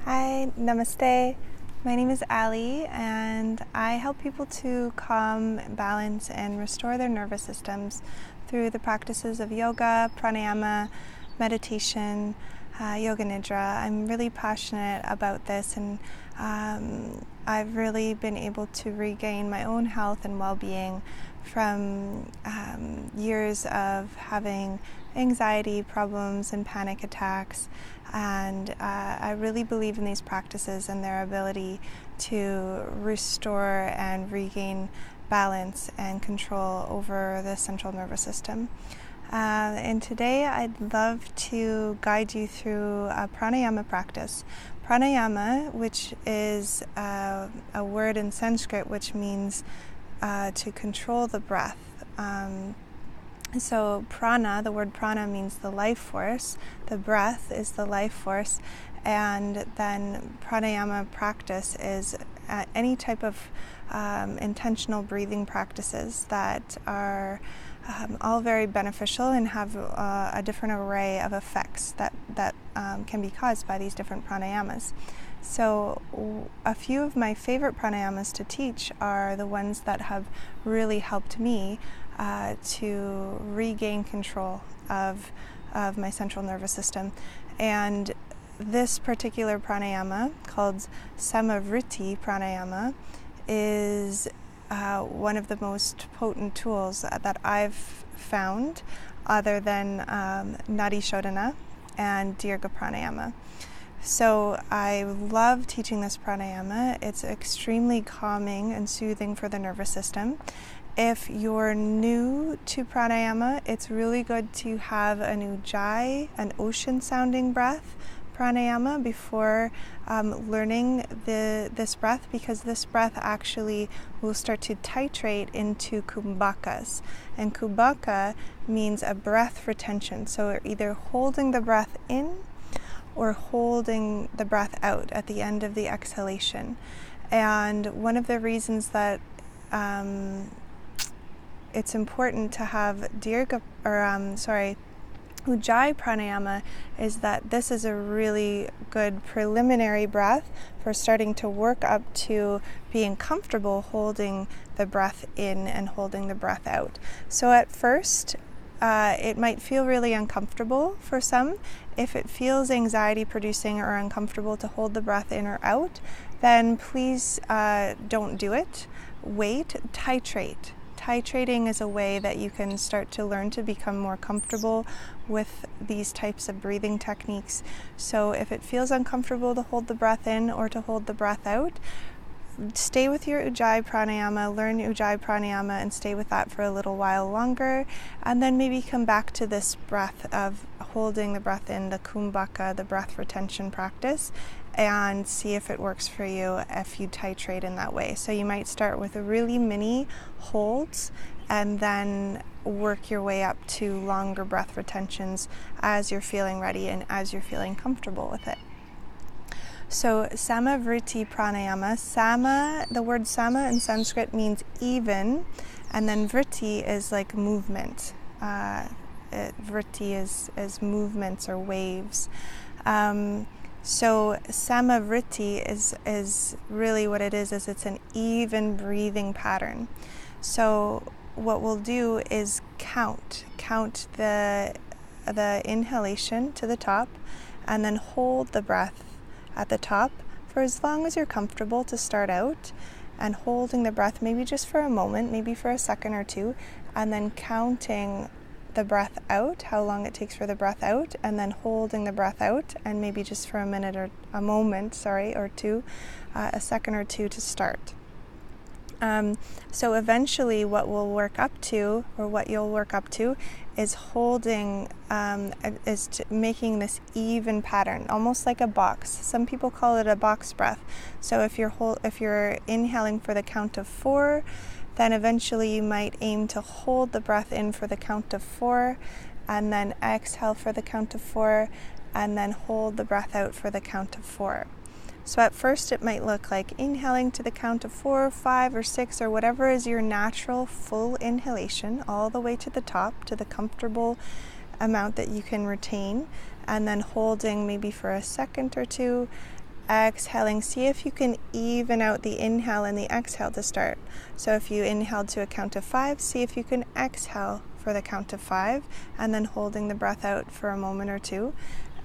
Hi, namaste. My name is Ali, and I help people to calm, balance, and restore their nervous systems through the practices of yoga, pranayama, meditation, yoga nidra. I'm really passionate about this, and I've really been able to regain my own health and well-being from years of having anxiety problems and panic attacks, and I really believe in these practices and their ability to restore and regain balance and control over the central nervous system. And today I'd love to guide you through a pranayama practice. Pranayama, which is a word in Sanskrit which means to control the breath. So prana, the word prana means the life force. The breath is the life force. And then pranayama practice is any type of intentional breathing practices that are all very beneficial and have a different array of effects that can be caused by these different pranayamas. So a few of my favorite pranayamas to teach are the ones that have really helped me to regain control of my central nervous system. And this particular pranayama, called Vritti Pranayama, is one of the most potent tools that I've found, other than Nadi Shodhana and Dirgha Pranayama. So I love teaching this pranayama. It's extremely calming and soothing for the nervous system. If you're new to pranayama, it's really good to have an ujjayi, an ocean-sounding breath pranayama before learning this breath, because this breath actually will start to titrate into kumbhakas. And kumbhaka means a breath retention. So we're either holding the breath in or holding the breath out at the end of the exhalation. And one of the reasons that it's important to have ujjayi pranayama is that this is a really good preliminary breath for starting to work up to being comfortable holding the breath in and holding the breath out. So at first, it might feel really uncomfortable for some. If it feels anxiety producing or uncomfortable to hold the breath in or out, then please don't do it. Wait, titrate. Titrating is a way that you can start to learn to become more comfortable with these types of breathing techniques. So if it feels uncomfortable to hold the breath in or to hold the breath out, stay with your ujjayi pranayama, learn ujjayi pranayama, and stay with that for a little while longer, and then maybe come back to this breath of holding the breath in, the kumbhaka, the breath retention practice, and see if it works for you if you titrate in that way. So you might start with a really mini holds and then work your way up to longer breath retentions as you're feeling ready and as you're feeling comfortable with it. So Vritti Pranayama, the word sama in Sanskrit means even, and then vritti is like movement. Vritti is movements or waves. So samavritti is really what it is it's an even breathing pattern. So what we'll do is count the inhalation to the top, and then hold the breath at the top for as long as you're comfortable to start out, and holding the breath maybe just for a moment, maybe for a second or two, and then counting the breath out, how long it takes for the breath out, and then holding the breath out, and maybe just for a moment or two, a second or two to start. So eventually what you'll work up to is holding, making this even pattern, almost like a box. Some people call it a box breath. So if you're inhaling for the count of 4, then eventually you might aim to hold the breath in for the count of 4, and then exhale for the count of 4, and then hold the breath out for the count of 4. So at first it might look like inhaling to the count of 4, 5, or 6, or whatever is your natural full inhalation, all the way to the top, to the comfortable amount that you can retain, and then holding maybe for a second or two, Exhaling, see if you can even out the inhale and the exhale to start. So if you inhale to a count of 5, see if you can exhale for the count of 5, and then holding the breath out for a moment or two,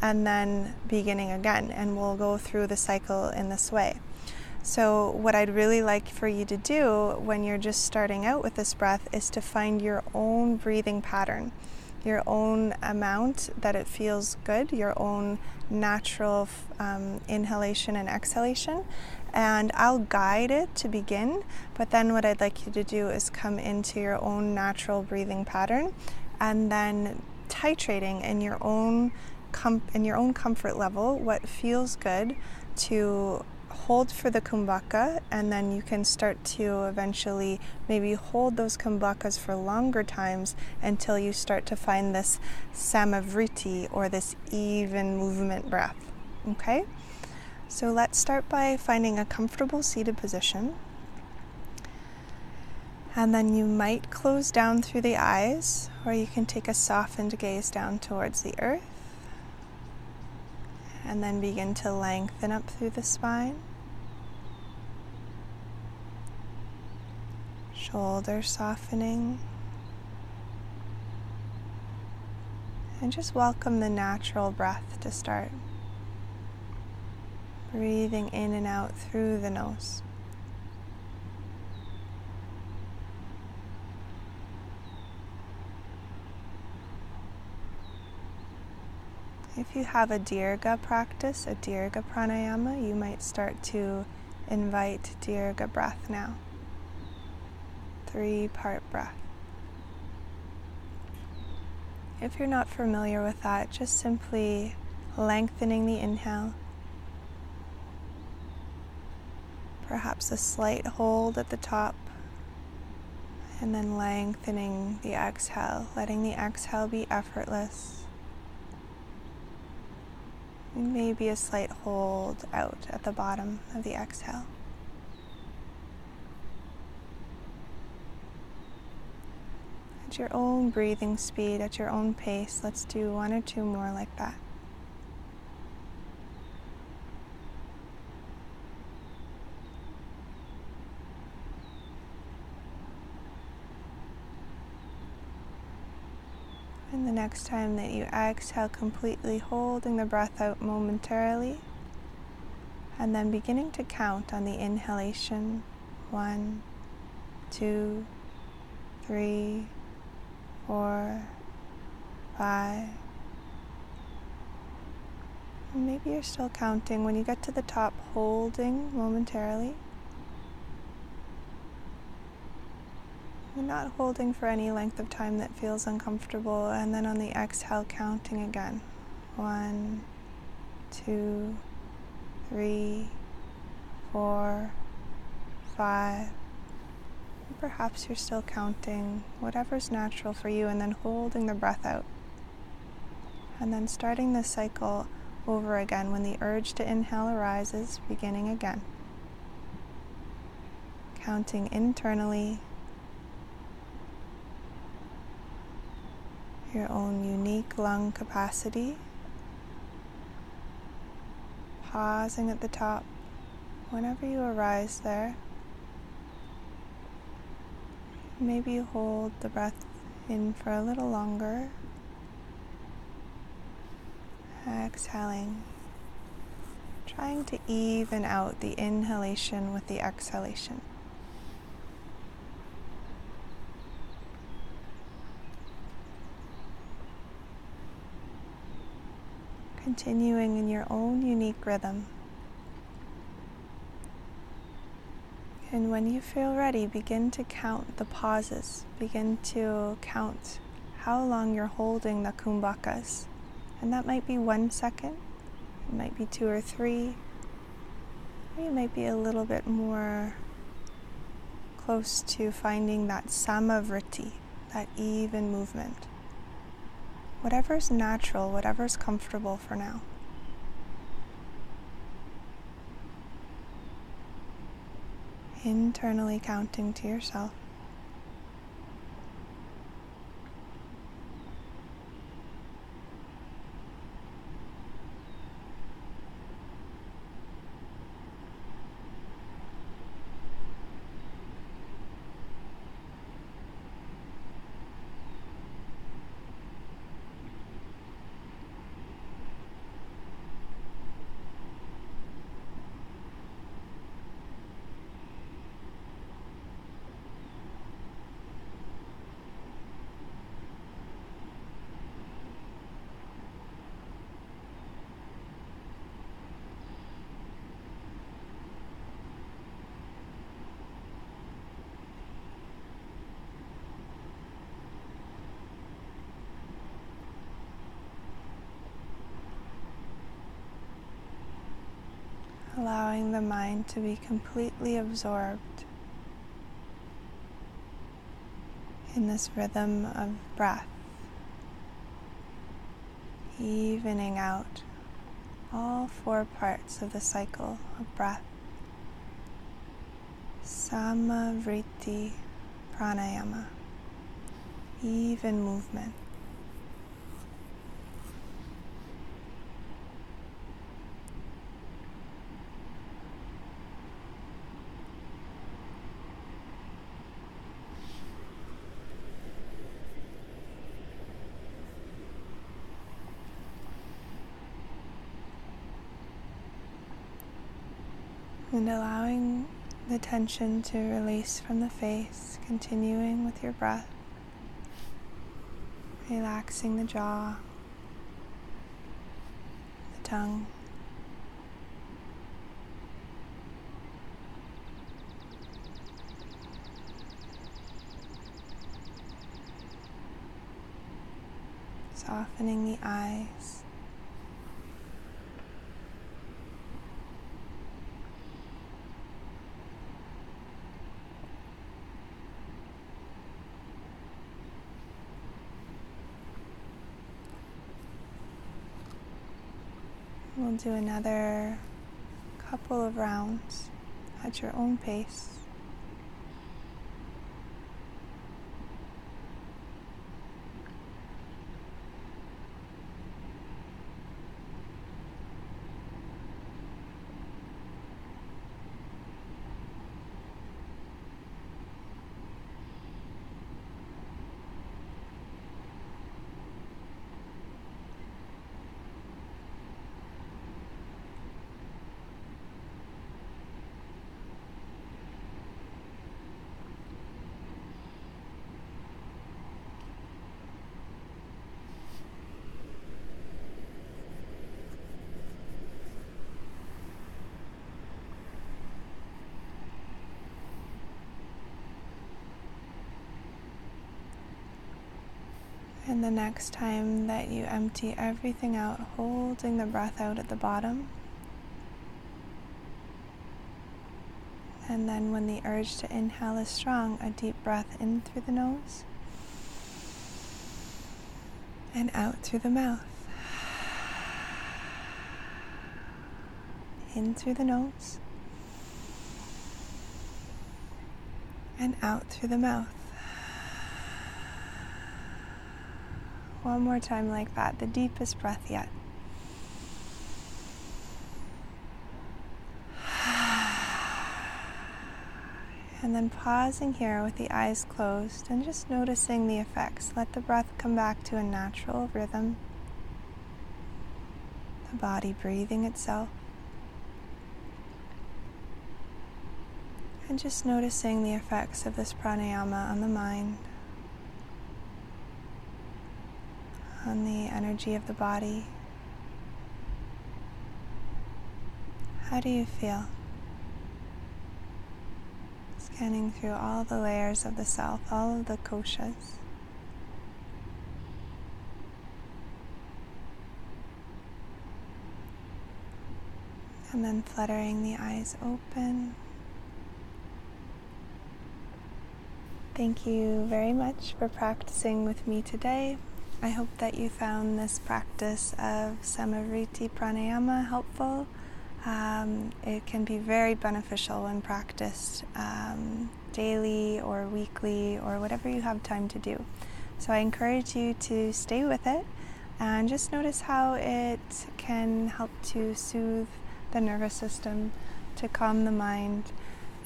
and then beginning again. And we'll go through the cycle in this way. So what I'd really like for you to do when you're just starting out with this breath is to find your own breathing pattern, your own amount that it feels good, your own natural inhalation and exhalation. And I'll guide it to begin, but then what I'd like you to do is come into your own natural breathing pattern, and then titrating in your own comfort level what feels good to hold for the kumbhaka, and then you can start to eventually maybe hold those kumbhakas for longer times until you start to find this samavritti, or this even movement breath. Okay? So let's start by finding a comfortable seated position. And then you might close down through the eyes, or you can take a softened gaze down towards the earth. And then begin to lengthen up through the spine. Shoulders softening. And just welcome the natural breath to start. Breathing in and out through the nose. If you have a dirgha practice, a dirgha pranayama, you might start to invite dirgha breath now. 3-part breath. If you're not familiar with that, just simply lengthening the inhale. Perhaps a slight hold at the top, and then lengthening the exhale, letting the exhale be effortless. And maybe a slight hold out at the bottom of the exhale. At your own breathing speed, at your own pace, let's do 1 or 2 more like that. And the next time that you exhale completely, holding the breath out momentarily, and then beginning to count on the inhalation. 1, 2, 3, 4, 5. And maybe you're still counting. When you get to the top, holding momentarily. You're not holding for any length of time that feels uncomfortable, and then on the exhale, counting again. 1, 2, 3, 4, 5. Perhaps you're still counting, whatever's natural for you, and then holding the breath out. And then starting this cycle over again. When the urge to inhale arises, beginning again. Counting internally, your own unique lung capacity. Pausing at the top whenever you arise there. Maybe you hold the breath in for a little longer. Exhaling. Trying to even out the inhalation with the exhalation. Continuing in your own unique rhythm. And when you feel ready, begin to count the pauses. Begin to count how long you're holding the kumbhakas. And that might be 1 second, it might be 2 or 3, or you might be a little bit more close to finding that samavritti, that even movement. Whatever's natural, whatever's comfortable for now. Internally counting to yourself. allowing the mind to be completely absorbed in this rhythm of breath, evening out all 4 parts of the cycle of breath. Vritti Pranayama, even movement. And allowing the tension to release from the face, continuing with your breath, relaxing the jaw, the tongue, softening the eyes. We'll do another couple of rounds at your own pace. And the next time that you empty everything out, holding the breath out at the bottom. And then when the urge to inhale is strong, a deep breath in through the nose and out through the mouth. In through the nose and out through the mouth. One more time like that, the deepest breath yet. And then pausing here with the eyes closed and just noticing the effects. Let the breath come back to a natural rhythm. The body breathing itself. And just noticing the effects of this pranayama on the mind, on the energy of the body. How do you feel? Scanning through all the layers of the self, all of the koshas. And then fluttering the eyes open. Thank you very much for practicing with me today. I hope that you found this practice of Vritti Pranayama helpful. It can be very beneficial when practiced daily or weekly or whatever you have time to do. So I encourage you to stay with it and just notice how it can help to soothe the nervous system, to calm the mind,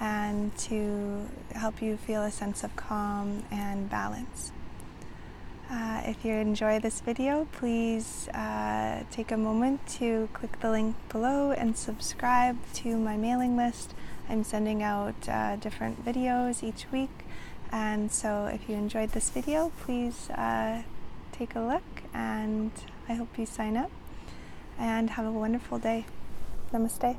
and to help you feel a sense of calm and balance. If you enjoy this video, please take a moment to click the link below and subscribe to my mailing list. I'm sending out different videos each week, and so if you enjoyed this video, please take a look, and I hope you sign up, and have a wonderful day. Namaste.